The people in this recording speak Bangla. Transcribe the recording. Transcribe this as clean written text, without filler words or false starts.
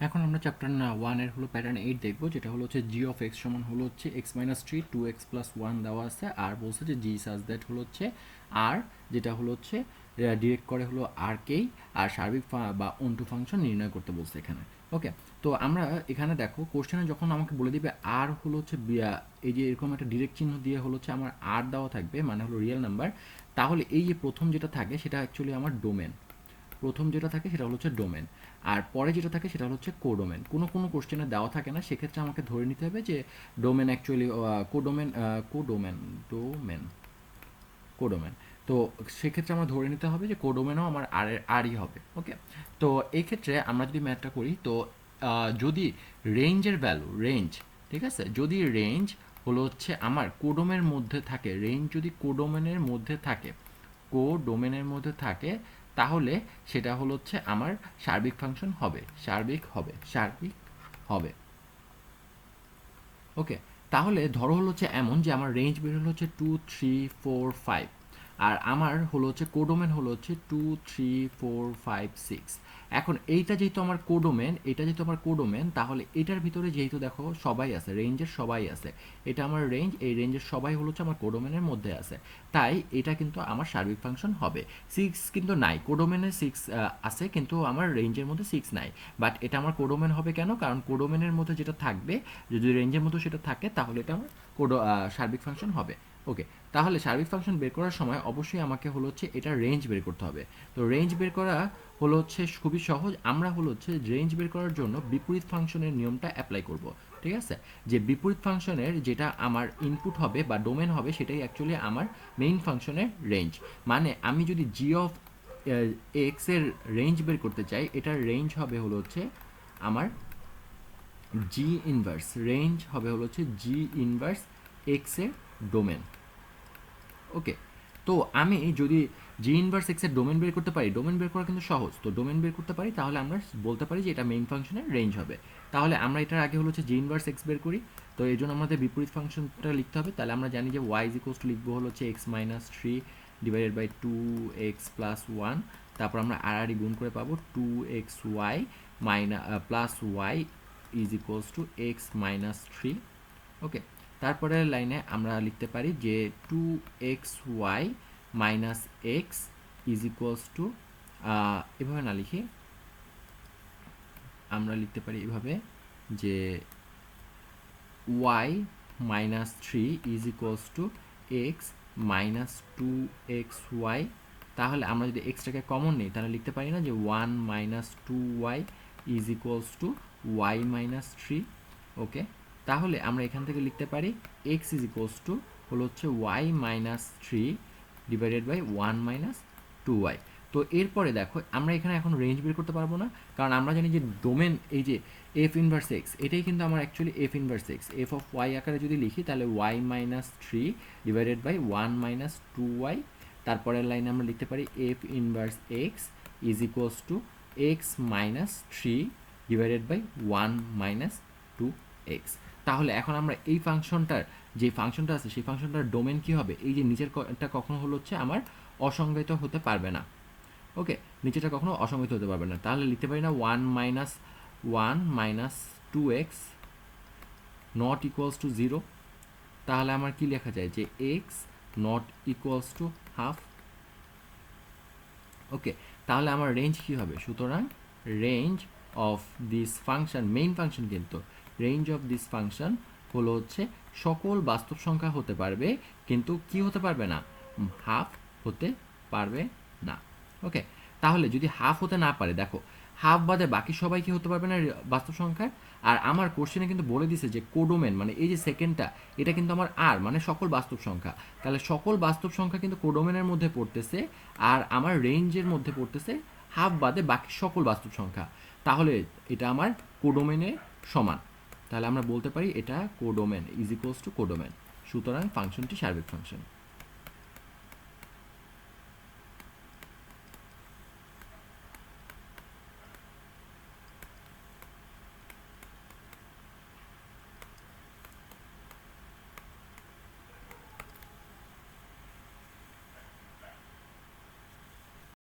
এখন আমরা চ্যাপ্টার 1 এর হলো প্যাটার্ন 8 দেখব, যেটা হলো হচ্ছে জি অফ এক্স সমান হলো হচ্ছে এক্স মাইনাস 3 2x প্লাস 1 দেওয়া আছে, আর বলছে যে জি সাজ দ্যাট হলো হচ্ছে আর, যেটা হলো হচ্ছে ডিরেক্ট করে হলো আর কেই, আর সার্বিক বা অন্টু ফাংশন নির্ণয় করতে বলছে এখানে। ওকে, তো আমরা এখানে দেখো কোশ্চেনে যখন আমাকে বলে দিবে আর হলো হচ্ছে এই যে এরকম একটা ডিরেক্ট চিহ্ন দিয়ে হলো হচ্ছে আমার আর দেওয়া থাকবে, মানে হলো রিয়েল নাম্বার, তাহলে এই যে প্রথম যেটা থাকে সেটা অ্যাকচুয়ালি আমার ডোমেন। প্রথম যেটা থাকে সেটা হলো হচ্ছে ডোমেন, আর পরে যেটা থাকে সেটা হচ্ছে কোডোমেন। কোনো কোনো কোশ্চেনে দেওয়া থাকে না, সেক্ষেত্রে আমাকে ধরে নিতে হবে যে domain actually codomain codomain domain codomain. তো সেক্ষেত্রে আমরা ধরে নিতে হবে যে কোডোমেনও আমার আরই হবে। ওকে, তো এই ক্ষেত্রে আমরা যদি ম্যাথটা করি, তো যদি রেঞ্জের ভ্যালু রেঞ্জ, ঠিক আছে, যদি রেঞ্জ হলো হচ্ছে আমার কোডোমের মধ্যে থাকে, রেঞ্জ যদি কোডোমেনের মধ্যে থাকে, কোডোমেনের মধ্যে থাকে, তাহলে সেটা হলো হচ্ছে আমার সার্বিক ফাংশন হবে, সার্বিক হবে। ওকে, তাহলে ধরো হলো হচ্ছে এমন যে আমার রেঞ্জ বের হলো হচ্ছে 2 3 4 5, আর আমার হলো হচ্ছে কোডোমেন হলো হচ্ছে 2 3 4 5 6। এখন এইটা যেহেতু আমার কোডোমেন, এটা যেহেতু আমার কোডোমেন, তাহলে এটার ভিতরে যেহেতু দেখো সবাই আছে, রেঞ্জের সবাই আছে, এটা আমার রেঞ্জ, এই রেঞ্জের সবাই হলো হচ্ছে আমার কোডোমেনের মধ্যে আছে, তাই এটা কিন্তু আমার সার্বিক ফাংশন হবে। 6 কিন্তু নাই, কোডোমেনে 6 আছে কিন্তু আমার রেঞ্জের মধ্যে 6 নাই, বাট এটা আমার কোডোমেন হবে কেন? কারণ কোডোমেনের মধ্যে যেটা থাকবে, যদি রেঞ্জের মধ্যে সেটা থাকে, তাহলে এটা আমার সার্বিক ফাংশন হবে। ওকে, তাহলে সার্বিক ফাংশন বের করার সময় অবশ্যই আমাকে হলো হচ্ছে এটা রেঞ্জ বের করতে হবে। তো রেঞ্জ বের করা হলো হচ্ছে খুবই সহজ, আমরা হলো হচ্ছে রেঞ্জ বের করার জন্য বিপরীত ফাংশনের নিয়মটা অ্যাপ্লাই করব। ঠিক আছে, যে বিপরীত ফাংশনের যেটা আমার ইনপুট হবে বা ডোমেন হবে, সেটাই অ্যাকচুয়ালি আমার মেইন ফাংশনের রেঞ্জ। মানে আমি যদি জি অফ এক্স এর রেঞ্জ বের করতে চাই, এটার রেঞ্জ হবে হলো হচ্ছে আমার জি ইনভার্স, রেঞ্জ হবে হলো হচ্ছে জি ইনভার্স এক্স এর ডোমেন। ওকে, তো আমি যদি জি ইনভার্স এক্স এর ডোমেন বের করতে পারি, ডোমেন বের করা কিন্তু সহজ, তো ডোমেন বের করতে পারি, তাহলে আমরা বলতে পারি যে এটা মেইন ফাংশনের রেঞ্জ হবে। তাহলে আমরা এটার আগে হলো হচ্ছে জি ইনভার্স এক্স বের করি, তো এই জন্য আমাদের বিপরীত ফাংশনটা লিখতে হবে। তাহলে আমরা জানি যে ওয়াই ইজ ইকুয়ালস টু লিখবো হলো হচ্ছে X minus 3 divided by 2x plus 1, তারপর আমরা আর গুণ করে পাবো 2xy plus Y is equals to X minus 3। Okay, তারপরের লাইনে আমরা লিখতে পারি যে 2xy minus X is equals to, এভাবে না লিখি, আমরা লিখতে পারি এভাবে যে y minus 3 is equals to X minus 2xy। তাহলে আমরা যদি এক্সটাকে কমন নিই, তাহলে লিখতে পারি না যে 1 minus 2y is equals two y minus 3। ওকে, তাহলে আমরা এখান থেকে লিখতে পারি x ইজ ইকুয়ালস টু হলো হচ্ছে y minus 3 divided by 1 minus 2y। তো এরপরে দেখো আমরা এখানে এখন রেঞ্জ বের করতে পারবো না, কারণ আমরা জানি যে ডোমেন এই যে এফ ইনভার্স এক্স, এটাই কিন্তু আমার actually F inverse X, F of Y আকারে যদি লিখি, তাহলে Y minus 3 divided by 1 minus 2y। তারপরের লাইনে আমরা লিখতে পারি F inverse X is equals to X minus 3 divided by 1 minus 2x। তাহলে এখন আমরা এই ফাংশনটার যে ফাংশনটা আছে, সেই ফাংশনটার ডোমেন কি হবে? এই যে নিচেরটা কখনো হলো হচ্ছে আমার অসংজ্ঞায়িত হতে পারবে না। ওকে, নিচেটা কখনো অসংজ্ঞায়িত হতে পারবে না, তাহলে লিখতে পারি না 1 minus 2x not equals two 0। তাহলে আমার কি লেখা যায় যে x not equals to half. Okay, তাহলে আমার রেঞ্জ কি হবে? সুতরাং range of this function, main function কিন্তু, রেঞ্জ অফ দিস ফাংশন হলো হচ্ছে সকল বাস্তব সংখ্যা হতে পারবে, কিন্তু কি হতে পারবে না? হাফ হতে পারবে না। ওকে, তাহলে যদি হাফ হতে না পারে, দেখো হাফ বাদে বাকি সবাই কি হতে পারবে না বাস্তব সংখ্যার। আর আমার কোশ্চেনে কিন্তু বলে দিছে যে কোডোমেন, মানে এই যে সেকেন্ডটা, এটা কিন্তু আমার আর মানে সকল বাস্তব সংখ্যা, তাহলে সকল বাস্তব সংখ্যা কিন্তু কোডোমেনের মধ্যে পড়তেছে, আর আমার রেঞ্জের মধ্যে পড়তেছে হাফ বাদে বাকি সকল বাস্তব সংখ্যা, তাহলে এটা আমার কোডোমেনের সমান। তাহলে আমরা বলতে পারি এটা codomain is equals two codomain, সুতরাং ফাংশনটি সার্বিক ফাংশন।